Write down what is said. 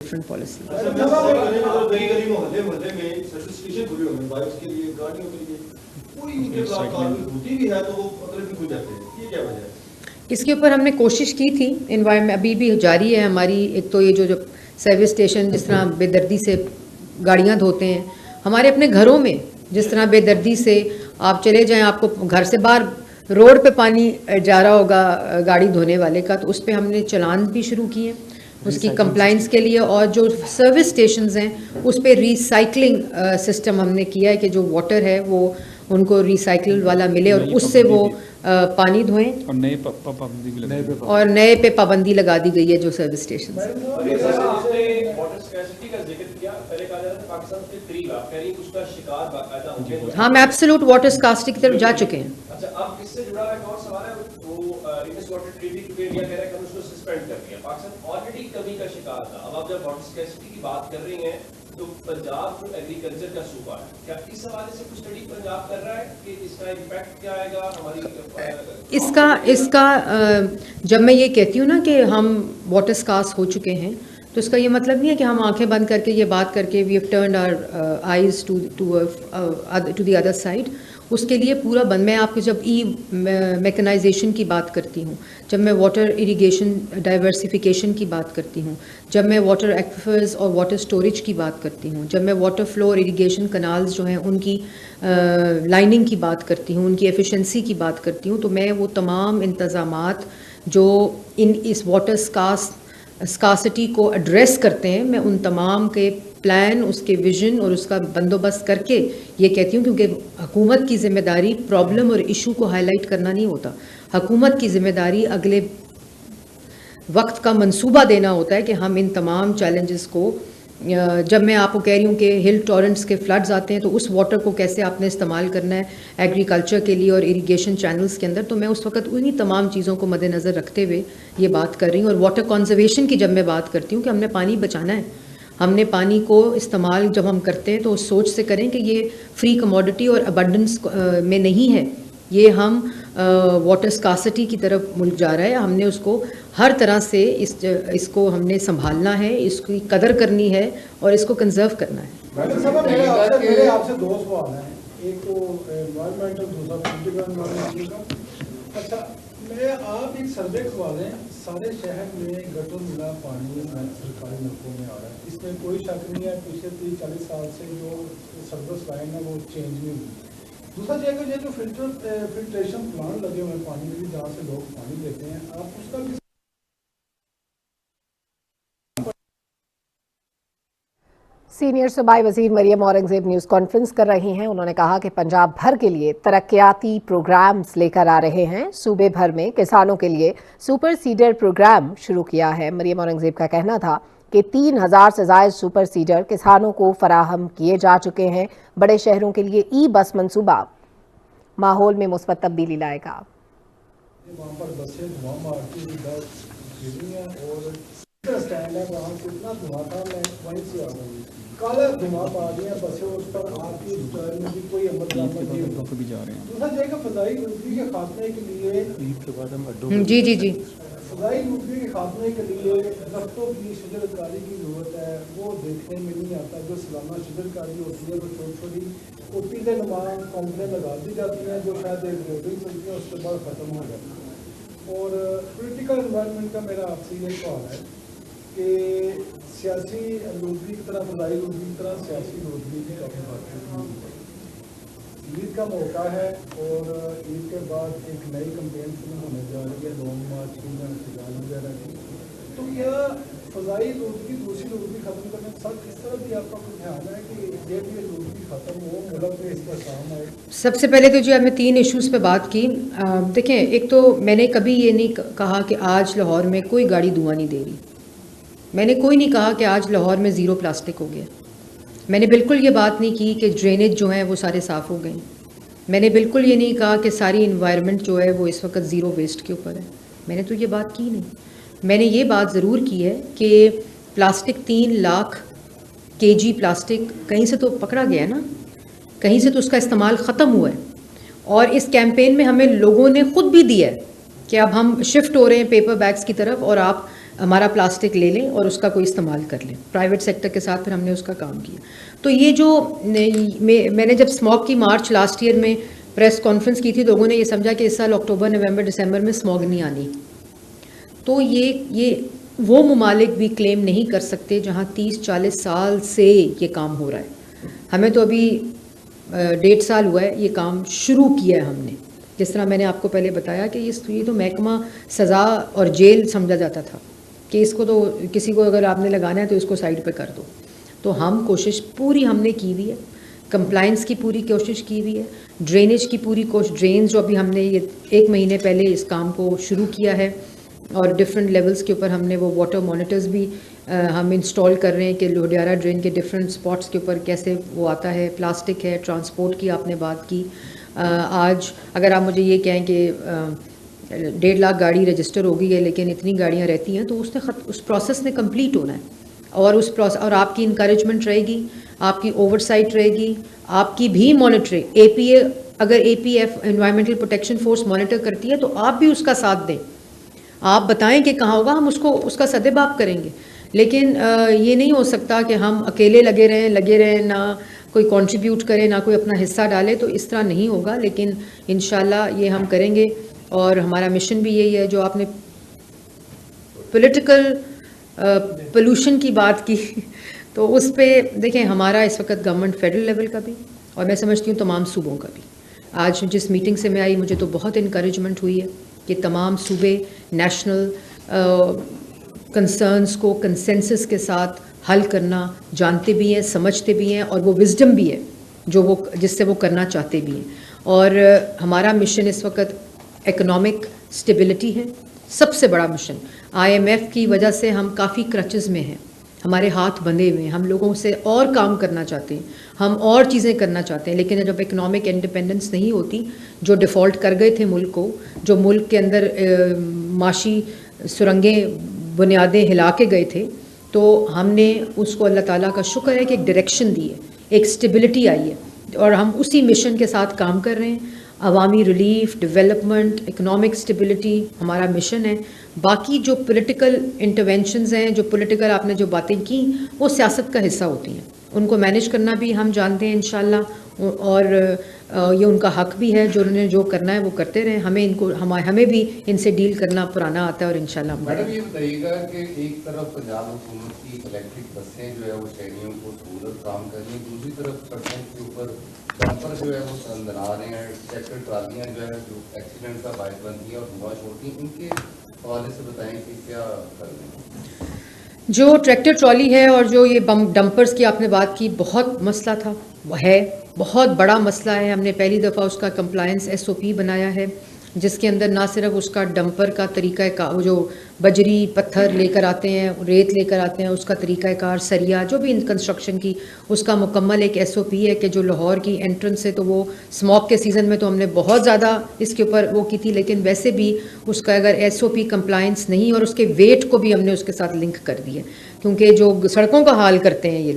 different policy. इसके ऊपर हमने कोशिश की थी, एनवायरमेंट अभी भी जारी है हमारी। एक तो ये जो सर्विस स्टेशन जिस तरह बेदर्दी से गाड़ियाँ धोते हैं, हमारे अपने घरों में जिस तरह बेदर्दी से आप चले जाएं, आपको घर से बाहर रोड पे पानी जा रहा होगा गाड़ी धोने वाले का, तो उस पर हमने चलान भी शुरू किए उसकी कंप्लाइंस के लिए। और जो सर्विस स्टेशंस हैं उस पर रिसाइकलिंग सिस्टम हमने किया है कि जो वाटर है वो उनको रिसाइकिल वाला मिले और उससे वो पानी धोएं। और नए पे पाबंदी लगा दी गई है जो सर्विस स्टेशन। हाँ, हम एब्सोल्यूट वाटर स्कार्सिटी की तरफ जा चुके हैं। अच्छा, अब इससे जुड़ा एक और सवाल है, वो इंडस वाटर ट्रीटी क्योंकि इंडिया कह रहा है कि हम उसको सस्पेंड कर दिया। पाकिस्तान ऑलरेडी कमी का शिकार था। अब आप जब वाटर स्कैर्सिटी की बात कर रही हैं तो पंजाब जो एग्रीकल्चर का सूबा है, क्या इस हवाले से कुछ स्टडी पंजाब कर रहा है कि इसका इम्पैक्ट क्या आएगा हमारी इसका जब मैं ये कहती हूँ ना कि हम वाटर स्कार्स हो चुके हैं, तो इसका ये मतलब नहीं है कि हम आंखें बंद करके ये बात करके we have turned our eyes to the other side. उसके लिए पूरा बंद। मैं आपको जब मैकेनाइजेशन की बात करती हूँ, जब मैं वाटर इरिगेशन डाइवर्सिफिकेशन की बात करती हूँ, जब मैं वाटर एक्विफर्स और वाटर स्टोरेज की बात करती हूँ, जब मैं वाटर फ्लो और इरिगेशन कनाल्स जो हैं उनकी लाइनिंग की बात करती हूँ, उनकी एफिशिएंसी की बात करती हूँ, तो मैं वो तमाम इंतज़ामात जो इस वाटर स्कार्सिटी को एड्रेस करते हैं, मैं उन तमाम के प्लान, उसके विजन और उसका बंदोबस्त करके ये कहती हूँ, क्योंकि हुकूमत की ज़िम्मेदारी प्रॉब्लम और इशू को हाईलाइट करना नहीं होता। हुकूमत की ज़िम्मेदारी अगले वक्त का मंसूबा देना होता है कि हम इन तमाम चैलेंजेस को, जब मैं आपको कह रही हूँ कि हिल टॉरेंट्स के फ्लड्स आते हैं तो उस वाटर को कैसे आपने इस्तेमाल करना है एग्रीकल्चर के लिए और इरिगेशन चैनल्स के अंदर, तो मैं उस वक्त उन्हीं तमाम चीज़ों को मद्देनज़र रखते हुए ये बात कर रही हूँ। और वाटर कंजर्वेशन की जब मैं बात करती हूँ कि हमने पानी बचाना है, हमने पानी को इस्तेमाल जब हम करते हैं तो उस सोच से करें कि ये फ्री कमोडिटी और अबंडेंस में नहीं है, ये हम वाटर स्कार्सिटी की तरफ मुल्क जा रहा है। हमने उसको हर तरह से इसको हमने संभालना है, इसकी कदर करनी है और इसको कंजर्व करना है। मेरे आपसे दो सवाल हैं, एक तो एनवायरमेंटल, दूसरा पॉलिटिकल। अच्छा, आप एक सर्वे करवा लें, सारे शहर में गटर मिला पानी सरकारी नलकों में आ रहा है, इसमें कोई शक नहीं है। पिछले 30-40 साल से जो सर्विस लाइन है वो चेंज नहीं हुई। दूसरा जगह ये जो फिल्ट्रेशन प्लांट लगे हुए हैं पानी के लिए, जहाँ से लोग पानी लेते हैं, आप उसका सीनियर सूबाई वज़ीर मरियम औरंगज़ेब न्यूज़ कॉन्फ्रेंस कर रही हैं। उन्होंने कहा कि पंजाब भर के लिए तरक्याती प्रोग्राम्स लेकर आ रहे हैं। सूबे भर में किसानों के लिए सुपर सीडर प्रोग्राम शुरू किया है। मरियम औरंगज़ेब का कहना था कि 3000 से ज़ायद सुपर सीडर किसानों को फराहम किए जा चुके हैं। बड़े शहरों के लिए ई बस मंसूबा माहौल में मुस्बत तब्दीली लाएगा। काला धुआं पा दिया बसें, उस पर आपकी में भी कोई अमल भी जा रहे हैं। दूसरा जगह फजाई लूटरी के खात्मे के लिए जी फजाई लूटरी के खात्मे के लिए दफ्तरों की शजरकारी की जरूरत है। वो देखने में नहीं आता। जो सालाना शजरकारी होती है वो छोटी छोटी ओपीले नुमा कंपनियाँ लगा दी जाती हैं, जो शायद एक वोटिंग चलती है, उसके बाद ख़त्म हो जाती है। और पोलिटिकल इन्वायरमेंट का मेरा आपसे ये सवाल है कि सियासी लूटरी की तरह, फजाई लूटरी की तरह सियासी लूटरी की काफ़ी बात होती है। ईद का मौका है और ईद के बाद एक नई कैंपेन शुरू होने जा रही है, लॉन्ग मार्च की या इंतजाम वगैरह की। तो क्या फजाई लूटरी, दूसरी लूटरी ख़त्म करने के साथ इस तरह भी आपका कुछ ध्यान है कि ये लूटरी ख़त्म हो, मुल्क में इसका काम आए? सबसे पहले तो जो आपने 3 इश्यूज़ पे बात की, देखें, एक तो मैंने कभी ये नहीं कहा कि आज लाहौर में कोई गाड़ी धुआं नहीं दे रही। मैंने कोई नहीं कहा कि आज लाहौर में ज़ीरो प्लास्टिक हो गया। मैंने बिल्कुल ये बात नहीं की कि ड्रेनेज जो हैं वो सारे साफ़ हो गए। मैंने बिल्कुल ये नहीं कहा कि सारी इन्वायरमेंट जो है वो इस वक्त ज़ीरो वेस्ट के ऊपर है। मैंने तो ये बात की नहीं। मैंने ये बात ज़रूर की है कि प्लास्टिक 3 लाख केजी प्लास्टिक कहीं से तो पकड़ा गया है ना, कहीं से तो उसका इस्तेमाल ख़त्म हुआ है। और इस कैंपेन में हमें लोगों ने ख़ुद भी दिया है कि अब हम शिफ्ट हो रहे हैं पेपर बैग्स की तरफ और आप ہمارا پلاسٹک لے لیں اور اس کا کوئی استعمال کر لیں. پرائیویٹ سیکٹر کے ساتھ پھر ہم نے اس کا کام کیا. تو یہ جو میں نے جب اسموگ کی مارچ لاسٹ ایئر میں پریس کانفرنس کی تھی، لوگوں نے یہ سمجھا کہ اس سال اکتوبر نومبر دسمبر میں اسموگ نہیں آنی. تو یہ وہ ممالک بھی کلیم نہیں کر سکتے جہاں 30-40 سال سے یہ کام ہو رہا ہے. ہمیں تو ابھی 1.5 سال ہوا ہے یہ کام شروع کیا ہے ہم نے. جس طرح میں نے آپ کو پہلے بتایا کہ یہ تو محکمہ سزا اور جیل سمجھا جاتا تھا کہ اس کو تو کسی کو اگر آپ نے لگانا ہے تو اس کو سائڈ پہ کر دو. تو ہم کوشش پوری ہم نے کی ہوئی ہے، کمپلائنس کی پوری کوشش کی ہوئی ہے، ڈرینیج کی پوری کوشش، ڈرینز جو ابھی ہم نے یہ 1 مہینے پہلے اس کام کو شروع کیا ہے، اور ڈفرینٹ لیولز کے اوپر ہم نے وہ واٹر مانیٹرز بھی ہم انسٹال کر رہے ہیں کہ لوڈیارا ڈرین کے ڈفرینٹ اسپاٹس کے اوپر کیسے وہ آتا ہے. پلاسٹک ہے، ٹرانسپورٹ کی آپ نے بات کی. آج اگر آپ مجھے یہ کہیں کہ 1.5 لاکھ گاڑی رجسٹر ہو گئی ہے لیکن اتنی گاڑیاں رہتی ہیں، تو اس پروسیس نے کمپلیٹ ہونا ہے. اور آپ کی انکریجمنٹ رہے گی، آپ کی اوور سائٹ رہے گی، آپ کی بھی مانیٹرنگ. اگر A P F environmental protection force monitor کرتی ہے تو آپ بھی اس کا ساتھ دیں. آپ بتائیں کہ کہاں ہوگا، ہم اس کا سدباب کریں گے. لیکن یہ نہیں ہو سکتا کہ ہم اکیلے لگے رہیں، نہ کوئی کنٹریبیوٹ کرے، نہ کوئی اپنا حصہ ڈالے. تو اس طرح نہیں ہوگا، لیکن انشاءاللہ یہ ہم کریں گے. اور ہمارا مشن بھی یہی ہے. جو آپ نے پولیٹیکل پولوشن کی بات کی تو اس پہ دیکھیں، ہمارا اس وقت گورنمنٹ فیڈرل لیول کا بھی، اور میں سمجھتی ہوں تمام صوبوں کا بھی. آج جس میٹنگ سے میں آئی مجھے تو بہت انکریجمنٹ ہوئی ہے کہ تمام صوبے نیشنل کنسرنس کو کنسنسس کے ساتھ حل کرنا جانتے بھی ہیں، سمجھتے بھی ہیں، اور وہ وزڈم بھی ہے جس سے وہ کرنا چاہتے بھی ہیں. اور ہمارا مشن اس وقت اکنامک اسٹیبلٹی ہے، سب سے بڑا مشن. IMF کی وجہ سے ہم کافی کرچز میں ہیں، ہمارے ہاتھ بندھے ہوئے ہیں. ہم لوگوں سے اور کام کرنا چاہتے ہیں، ہم اور چیزیں کرنا چاہتے ہیں، لیکن جب اکنامک انڈیپینڈنس نہیں ہوتی، جو ڈیفالٹ کر گئے تھے ملک کو، جو ملک کے اندر معاشی سرنگیں بنیادیں ہلا کے گئے تھے، تو ہم نے اس کو اللہ تعالیٰ کا شکر ہے کہ ایک ڈائریکشن دی ہے، ایک اسٹیبلٹی آئی ہے، اور ہم اسی مشن کے ساتھ کام کر رہے ہیں. عوامی ریلیف، ڈیولپمنٹ، اکنامک اسٹیبلٹی ہمارا مشن ہے. باقی جو پولیٹیکل انٹرونشنز ہیں، جو پولیٹیکل آپ نے جو باتیں کی، وہ سیاست کا حصہ ہوتی ہیں. ان کو مینیج کرنا بھی ہم جانتے ہیں انشاءاللہ، اور یہ ان کا حق بھی ہے. جو انہوں نے جو کرنا ہے وہ کرتے رہیں. ہمیں بھی ان سے ڈیل کرنا پرانا آتا ہے، اور انشاءاللہ ہم میڈم یہ بتائیے گا کہ ایک طرف پنجاب حکومت کی الیکٹرک بسیں جو ہے وہ شہریوں کو سہولت فراہم کر رہی ہیں، دوسری طرف سڑکوں کے اوپر ڈمپر جو ہے وہ اندر آ رہے ہیں، ٹریکٹر ٹرالیاں جو ہے جو ایکسیڈنٹ کا باعث بنتی ہیں اور دھواں چھوڑتی ہیں. ان کے حوالے سے بتائیں کہ کیا کر رہے ہیں. جو ٹریکٹر ٹرالی ہے اور جو یہ ڈمپرز کی آپ نے بات کی، بہت مسئلہ تھا، وہ ہے بہت بڑا مسئلہ ہے. ہم نے پہلی دفعہ اس کا کمپلائنس SOP بنایا ہے، جس کے اندر نہ صرف اس کا ڈمپر کا طریقہ کار، جو بجری پتھر لے کر آتے ہیں، ریت لے کر آتے ہیں، اس کا طریقہ کار، سریا جو بھی کنسٹرکشن کی، اس کا مکمل ایک SOP ہے کہ جو لاہور کی انٹرنس ہے، تو وہ اسموگ کے سیزن میں تو ہم نے بہت زیادہ اس کے اوپر وہ کی تھی، لیکن ویسے بھی اس کا اگر SOP کمپلائنس نہیں، اور اس کے ویٹ کو بھی ہم نے اس کے ساتھ لنک کر دی ہے، کیونکہ جو سڑکوں کا حال کرتے ہیں یہ لوگ